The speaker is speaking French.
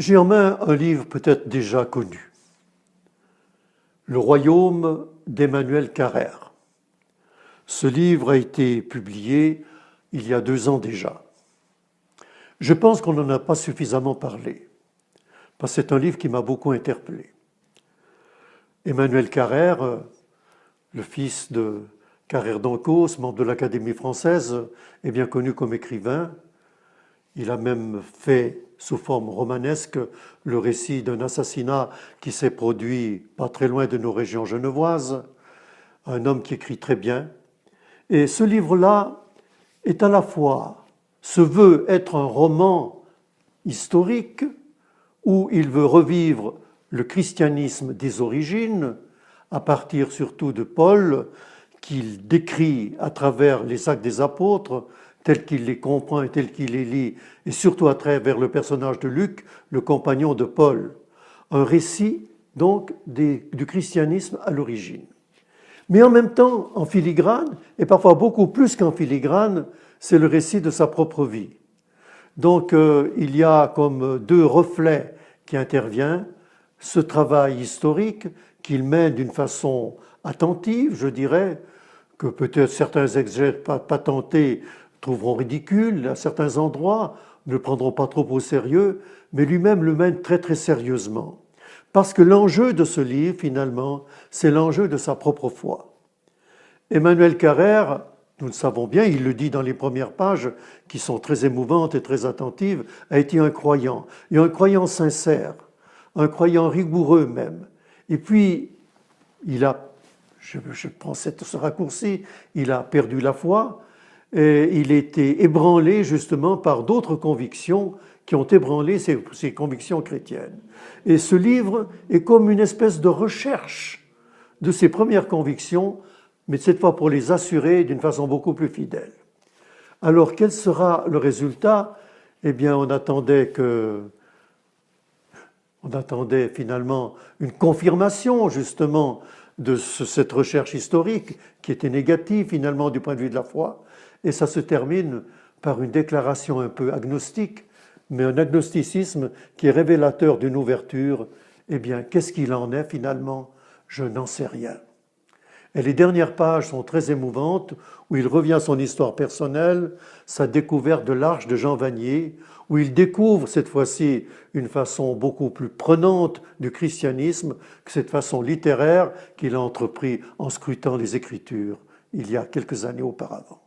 J'ai en main un livre peut-être déjà connu, Le Royaume d'Emmanuel Carrère. Ce livre a été publié il y a 2 ans déjà. Je pense qu'on n'en a pas suffisamment parlé, parce que c'est un livre qui m'a beaucoup interpellé. Emmanuel Carrère, le fils de Carrère d'Ancos, membre de l'Académie française, est bien connu comme écrivain. Il a même fait, sous forme romanesque, le récit d'un assassinat qui s'est produit pas très loin de nos régions genevoises. Un homme qui écrit très bien. Et ce livre-là est à la fois, se veut être un roman historique où il veut revivre le christianisme des origines, à partir surtout de Paul, qu'il décrit à travers les actes des apôtres, tels qu'il les comprend et tels qu'il les lit, et surtout à travers le personnage de Luc, le compagnon de Paul. Un récit, donc, du christianisme à l'origine. Mais en même temps, en filigrane, et parfois beaucoup plus qu'en filigrane, c'est le récit de sa propre vie. Donc, il y a comme 2 reflets qui interviennent. Ce travail historique qu'il mène d'une façon attentive, je dirais, que peut-être certains exégètes patentés trouveront ridicule, à certains endroits ne le prendront pas trop au sérieux, mais lui-même le mène très très sérieusement. Parce que l'enjeu de ce livre, finalement, c'est l'enjeu de sa propre foi. Emmanuel Carrère, nous le savons bien, il le dit dans les premières pages, qui sont très émouvantes et très attentives, a été un croyant, et un croyant sincère, un croyant rigoureux même. Et puis, je prends ce raccourci, il a perdu la foi, et il a été ébranlé justement par d'autres convictions qui ont ébranlé ses convictions chrétiennes. Et ce livre est comme une espèce de recherche de ses premières convictions, mais cette fois pour les assurer d'une façon beaucoup plus fidèle. Alors, quel sera le résultat? Eh bien, on attendait finalement une confirmation justement de cette recherche historique qui était négative finalement du point de vue de la foi, et ça se termine par une déclaration un peu agnostique, mais un agnosticisme qui est révélateur d'une ouverture. Eh bien, qu'est-ce qu'il en est finalement? Je n'en sais rien. Et les dernières pages sont très émouvantes, où il revient à son histoire personnelle, sa découverte de l'Arche de Jean Vanier, où il découvre cette fois-ci une façon beaucoup plus prenante du christianisme que cette façon littéraire qu'il a entrepris en scrutant les Écritures il y a quelques années auparavant.